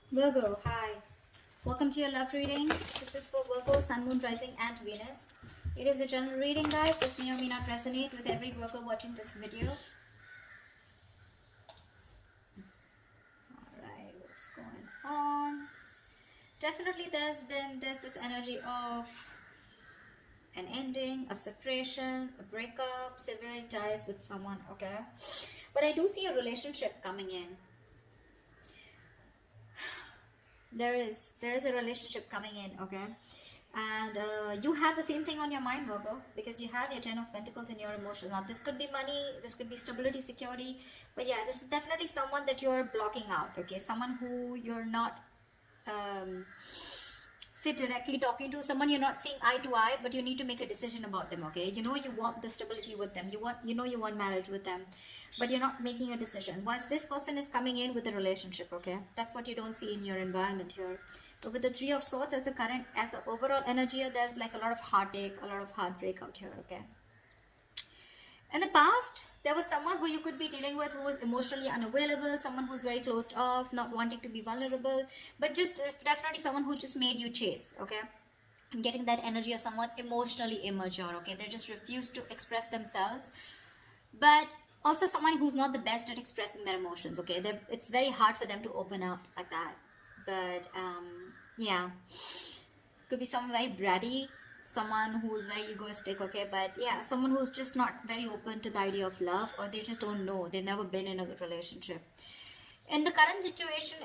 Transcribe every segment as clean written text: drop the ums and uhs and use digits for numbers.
Virgo, hi. Welcome to your love reading. This is for Virgo, Sun, Moon, Rising, and Venus. It is a general reading, guys. This may or may not resonate with every Virgo watching this video. Alright, what's going on? Definitely there's this energy of an ending, a separation, a breakup, severing ties with someone, okay? But I do see a relationship coming in. There is a relationship coming in, okay? And you have the same thing on your mind, Virgo, because you have your 10 of Pentacles in your emotions. Now this could be money, this could be stability, security, but yeah, this is definitely someone that you're blocking out, okay? Someone who you're not say directly talking to, someone you're not seeing eye to eye, but you need to make a decision about them, okay? You know you want the stability with them, you want marriage with them, but you're not making a decision. Once this person is coming in with a relationship, okay, that's what you don't see in your environment here. But with the Three of Swords as the overall energy here, there's like a lot of heartache, a lot of heartbreak out here, okay? In the past, there was someone who you could be dealing with who was emotionally unavailable, someone who's very closed off, not wanting to be vulnerable, but just definitely someone who just made you chase, okay? I'm getting that energy of someone emotionally immature, okay? They just refuse to express themselves, but also someone who's not the best at expressing their emotions, okay? It's very hard for them to open up like that, but yeah, could be someone very bratty, someone who's very egoistic, okay? But yeah, someone who's just not very open to the idea of love, or they just don't know, they've never been in a relationship. In the current situation,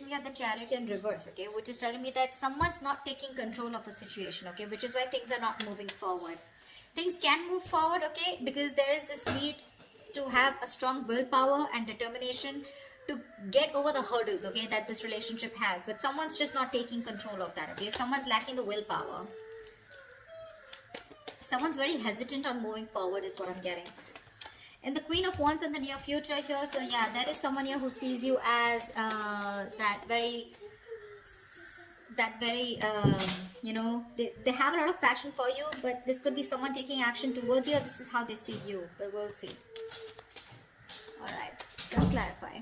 we have the Chariot in reverse, okay, which is telling me that someone's not taking control of a situation, okay, which is why things are not moving forward. Things can move forward, okay, because there is this need to have a strong willpower and determination to get over the hurdles, okay, that this relationship has, but someone's just not taking control of that, okay? Someone's lacking the willpower. Someone's very hesitant on moving forward is what I'm getting. And the Queen of Wands in the near future here, so yeah, there is someone here who sees you as that very you know, they have a lot of passion for you, but this could be someone taking action towards you, or this is how they see you, but we'll see. Alright, let's clarify.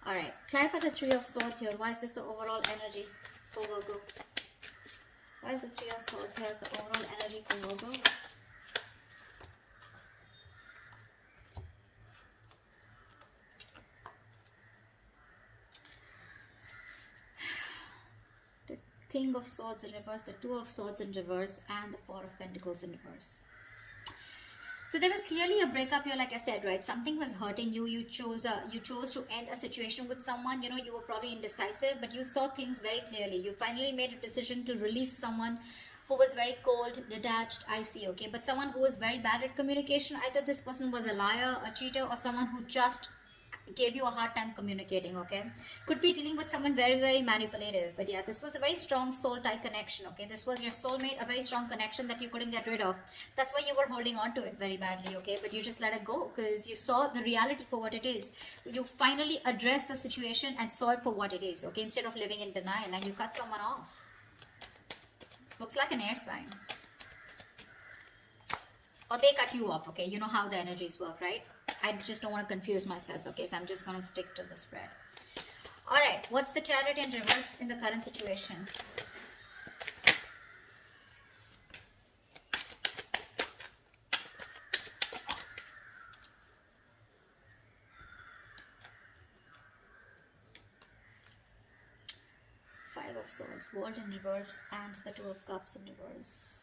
Alright, clarify the Three of Swords here. Why is this the overall energy for Virgo? Why is the Three of Swords here as the overall energy for Virgo? The King of Swords in reverse, the Two of Swords in reverse, and the Four of Pentacles in reverse. So there was clearly a breakup here, like I said, right? Something was hurting you. You chose to end a situation with someone. You know, you were probably indecisive, but you saw things very clearly. You finally made a decision to release someone who was very cold, detached, icy, okay? But someone who was very bad at communication. Either this person was a liar, a cheater, or someone who just gave you a hard time communicating, okay? Could be dealing with someone very, very manipulative. But yeah, this was a very strong soul tie connection, okay? This was your soulmate, a very strong connection that you couldn't get rid of. That's why you were holding on to it very badly, okay? But you just let it go because you saw the reality for what it is. You finally addressed the situation and saw it for what it is, okay? Instead of living in denial, and you cut someone off. Looks like an air sign. Or they cut you off, okay? You know how the energies work, right? I just don't want to confuse myself, okay? So I'm just going to stick to the spread. Alright, what's the Chariot in reverse in the current situation? Five of Swords, World in reverse, and the Two of Cups in reverse.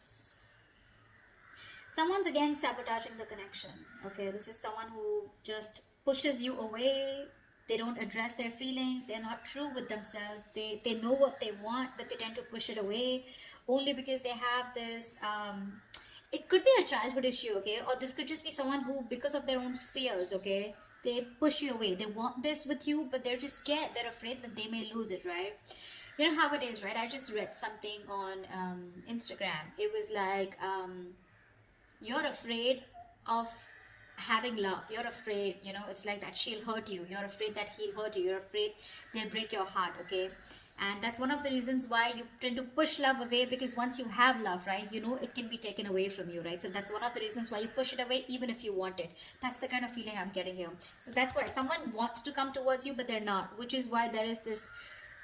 Someone's again sabotaging the connection, okay? This is someone who just pushes you away. They don't address their feelings. They're not true with themselves. They know what they want, but they tend to push it away only because they have this, it could be a childhood issue, okay? Or this could just be someone who, because of their own fears, okay, they push you away. They want this with you, but they're just scared. They're afraid that they may lose it, right? You know how it is, right? I just read something on Instagram. It was like, you're afraid of having love. You're afraid, you know, it's like that she'll hurt you. You're afraid that he'll hurt you. You're afraid they'll break your heart, okay? And that's one of the reasons why you tend to push love away, because once you have love, right, you know it can be taken away from you, right? So that's one of the reasons why you push it away even if you want it. That's the kind of feeling I'm getting here. So that's why someone wants to come towards you, but they're not, which is why there is this,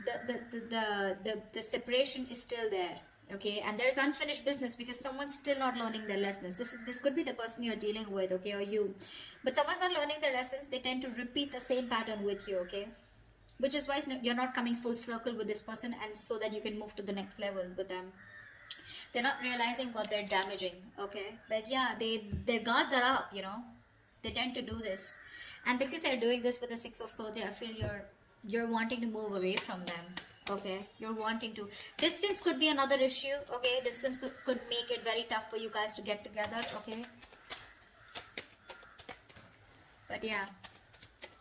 the separation is still there. Okay, and there's unfinished business because someone's still not learning their lessons. This could be the person you're dealing with, okay, or you, but someone's not learning their lessons. They tend to repeat the same pattern with you, okay, which is why you're not coming full circle with this person, and so that you can move to the next level with them. They're not realizing what they're damaging, okay, but yeah, their guards are up, you know. They tend to do this, and because they're doing this with the Six of Swords, I feel you're wanting to move away from them. Okay, you're wanting to. Distance could be another issue. Okay, distance could make it very tough for you guys to get together. Okay, but yeah,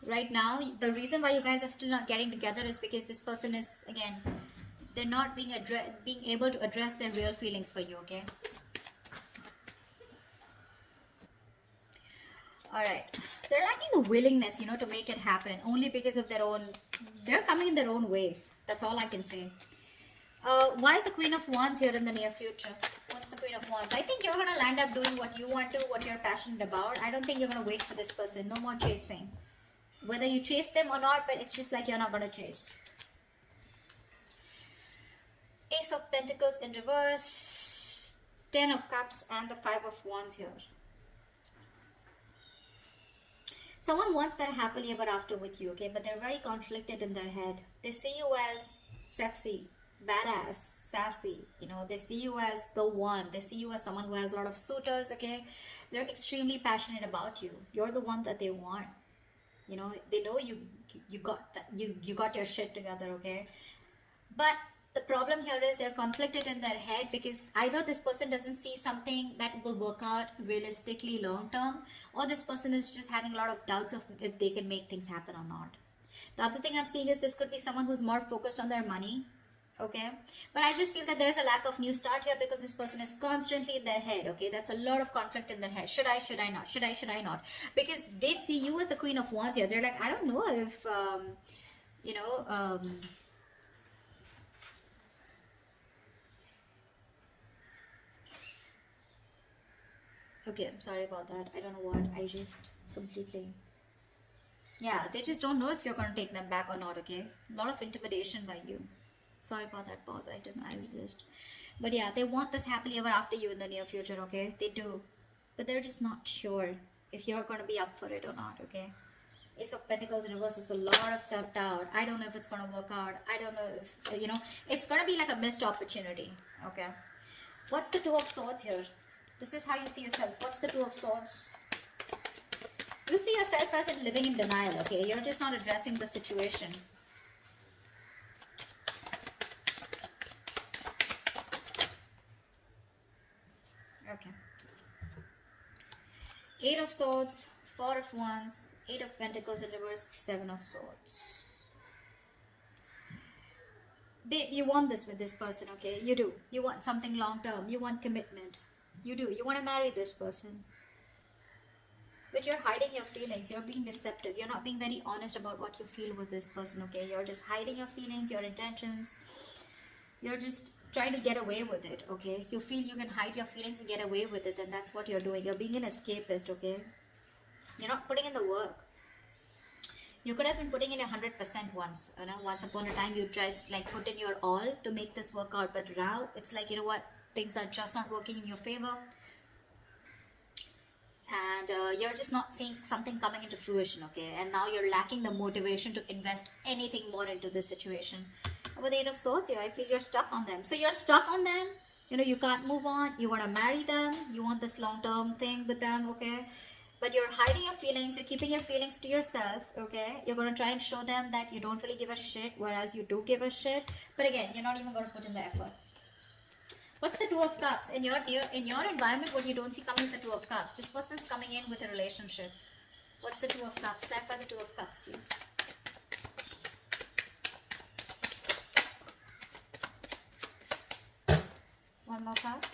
right now the reason why you guys are still not getting together is because this person is, again, they're not being able to address their real feelings for you. Okay, all right, they're lacking the willingness, you know, to make it happen, only because of their own, they're coming in their own way. That's all I can say. Why is the Queen of Wands here in the near future? What's the Queen of Wands? I think you're going to land up doing what you want to, what you're passionate about. I don't think you're going to wait for this person. No more chasing. Whether you chase them or not, but it's just like you're not going to chase. Ace of Pentacles in reverse. 10 of Cups and the 5 of Wands here. Someone wants that happily ever after with you, okay? But they're very conflicted in their head. They see you as sexy, badass, sassy. You know, they see you as the one. They see you as someone who has a lot of suitors, okay? They're extremely passionate about you. You're the one that they want. You know, they know you got that, you got your shit together, okay? But the problem here is they're conflicted in their head because either this person doesn't see something that will work out realistically long term, or this person is just having a lot of doubts of if they can make things happen or not. The other thing I'm seeing is this could be someone who's more focused on their money, okay? But I just feel that there's a lack of new start here because this person is constantly in their head, okay? That's a lot of conflict in their head. Should I not? Should I not? Because they see you as the Queen of Wands here. They're like, I don't know if, you know, okay, I'm sorry about that. I don't know what. I just completely... Yeah, they just don't know if you're going to take them back or not, okay? A lot of intimidation by you. Sorry about that pause. I just... But yeah, they want this happily ever after you in the near future, okay? They do. But they're just not sure if you're going to be up for it or not, okay? Ace of Pentacles in reverse is a lot of self-doubt. I don't know if it's going to work out. I don't know if, you know, it's going to be like a missed opportunity, okay? What's the Two of Swords here? This is how you see yourself. What's the Two of Swords? You see yourself as in living in denial, okay? You're just not addressing the situation. Okay. 8 of Swords, 4 of Wands, 8 of Pentacles in reverse, 7 of Swords. Babe, you want this with this person, okay? You do. You want something long term. You want commitment. You do. You want to marry this person. But you're hiding your feelings. You're being deceptive. You're not being very honest about what you feel with this person, okay? You're just hiding your feelings, your intentions. You're just trying to get away with it, okay? You feel you can hide your feelings and get away with it, and that's what you're doing. You're being an escapist, okay? You're not putting in the work. You could have been putting in 100% once, you know, once upon a time you just like put in your all to make this work out, but now it's like, you know what, things are just not working in your favor, and you're just not seeing something coming into fruition, okay? And now you're lacking the motivation to invest anything more into this situation. With the 8 of Swords here, I feel you're stuck on them. So you're stuck on them, you know, you can't move on, you want to marry them, you want this long-term thing with them, okay? But you're hiding your feelings, you're keeping your feelings to yourself, okay? You're going to try and show them that you don't really give a shit, whereas you do give a shit. But again, you're not even going to put in the effort. What's the Two of Cups? In your environment, what you don't see coming is the Two of Cups. This person's coming in with a relationship. What's the Two of Cups? Clarify the Two of Cups, please. One more card.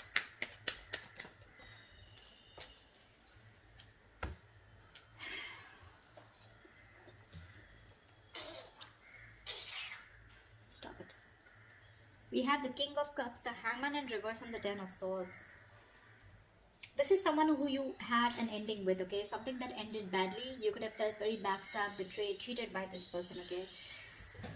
Stop it. We have the King of Cups, the Hangman in reverse, and the Ten of Swords. This is someone who you had an ending with, okay? Something that ended badly. You could have felt very backstabbed, betrayed, cheated by this person, okay?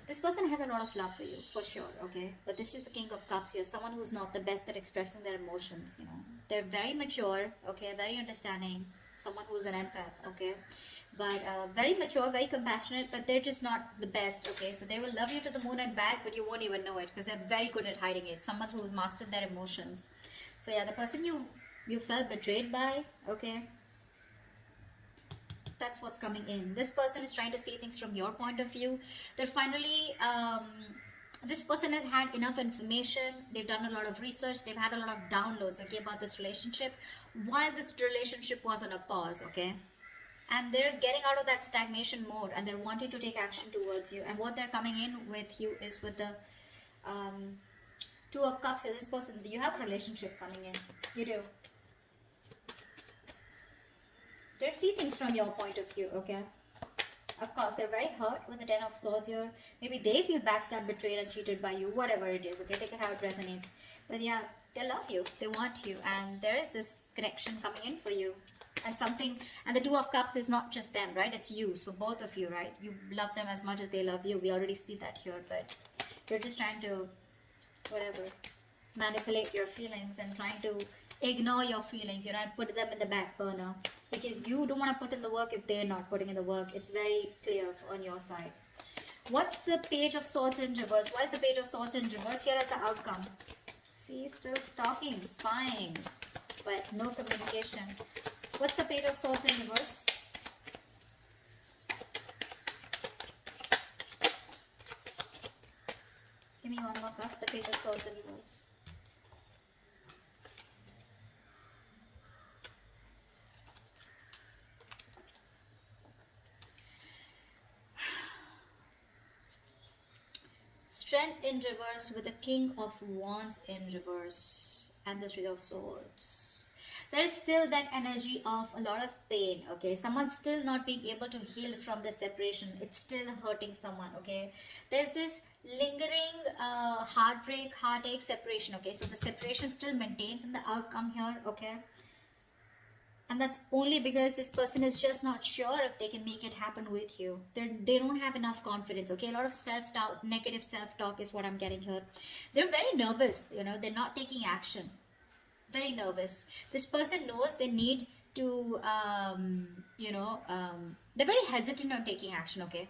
This person has a lot of love for you, for sure, okay? But this is the King of Cups here. Someone who's not the best at expressing their emotions, you know? They're very mature, okay? Very understanding. Someone who's an empath, okay? But very mature, very compassionate, but they're just not the best, okay? So they will love you to the moon and back, but you won't even know it because they're very good at hiding it. Someone who's mastered their emotions. So yeah, the person you felt betrayed by, okay? That's what's coming in. This person is trying to see things from your point of view. They're finally, this person has had enough information. They've done a lot of research. They've had a lot of downloads, okay, about this relationship while this relationship was on a pause, okay? And they're getting out of that stagnation mode and they're wanting to take action towards you. And what they're coming in with you is with the Two of Cups. So this person, you have a relationship coming in. You do. They see things from your point of view, okay? Of course, they're very hurt with the Ten of Swords here. Maybe they feel backstabbed, betrayed, and cheated by you. Whatever it is, okay? Take it how it resonates. But yeah, they love you. They want you. And there is this connection coming in for you. And something, and the Two of Cups is not just them, right? It's you. So both of you, right? You love them as much as they love you. We already see that here. But you're just trying to, whatever, manipulate your feelings and trying to ignore your feelings, you know, and put them in the back burner. Because you don't want to put in the work if they're not putting in the work. It's very clear on your side. What's the Page of Swords in reverse? Why is the Page of Swords in reverse here as the outcome? See, still stalking, spying, but no communication. What's the Page of Swords in reverse? Give me one more card. The Page of Swords in reverse. Strength in reverse with the King of Wands in reverse and the Three of Swords. There is still that energy of a lot of pain, okay? Someone's still not being able to heal from the separation. It's still hurting someone, okay? There's this lingering heartbreak, heartache, separation, okay? So the separation still maintains in the outcome here, okay? And that's only because this person is just not sure if they can make it happen with you. They don't have enough confidence, okay? A lot of self-doubt, negative self-talk is what I'm getting here. They're very nervous, you know? They're not taking action. Very nervous. This person knows they need to, they're very hesitant on taking action, okay?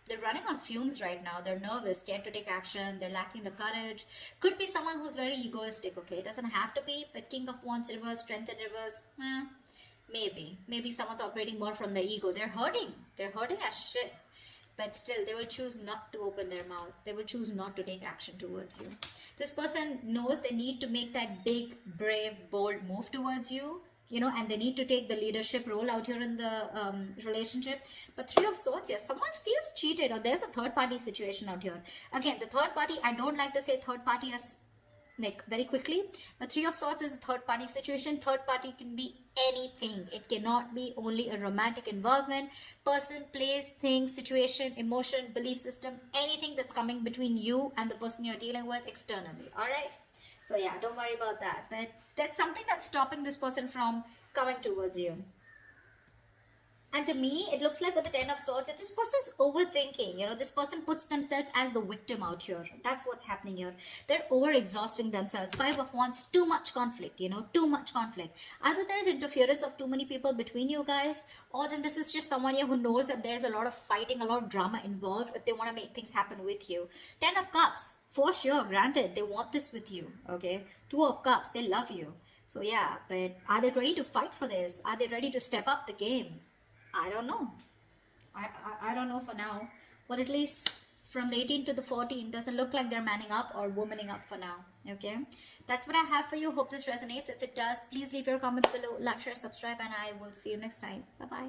They're running on fumes right now. They're nervous, scared to take action. They're lacking the courage. Could be someone who's very egoistic, okay? It doesn't have to be, but King of Wands reverse, Strength in reverse, maybe. Maybe someone's operating more from the ego. They're hurting. They're hurting as shit. But still, they will choose not to open their mouth. They will choose not to take action towards you. This person knows they need to make that big, brave, bold move towards you. You know, and they need to take the leadership role out here in the relationship. But Three of Swords, yes, someone feels cheated or there's a third party situation out here. Again, the third party, I don't like to say third party as like very quickly. But Three of Swords is a third party situation. Third party can be anything. It cannot be only a romantic involvement. Person, place, thing, situation, emotion, belief system, anything that's coming between you and the person you're dealing with externally. All right. So yeah, don't worry about that. But that's something that's stopping this person from coming towards you. And to me, it looks like with the Ten of Swords, this person's overthinking. You know, this person puts themselves as the victim out here. That's what's happening here. They're over-exhausting themselves. Five of Wands, too much conflict, you know, too much conflict. Either there's interference of too many people between you guys, or then this is just someone here who knows that there's a lot of fighting, a lot of drama involved if they want to make things happen with you. Ten of Cups, for sure, granted, they want this with you, okay? Two of Cups, they love you. So yeah, but are they ready to fight for this? Are they ready to step up the game? I don't know. I don't know for now. But at least from the 18 to the 14, doesn't look like they're manning up or womaning up for now. Okay? That's what I have for you. Hope this resonates. If it does, please leave your comments below. Like, share, subscribe, and I will see you next time. Bye-bye.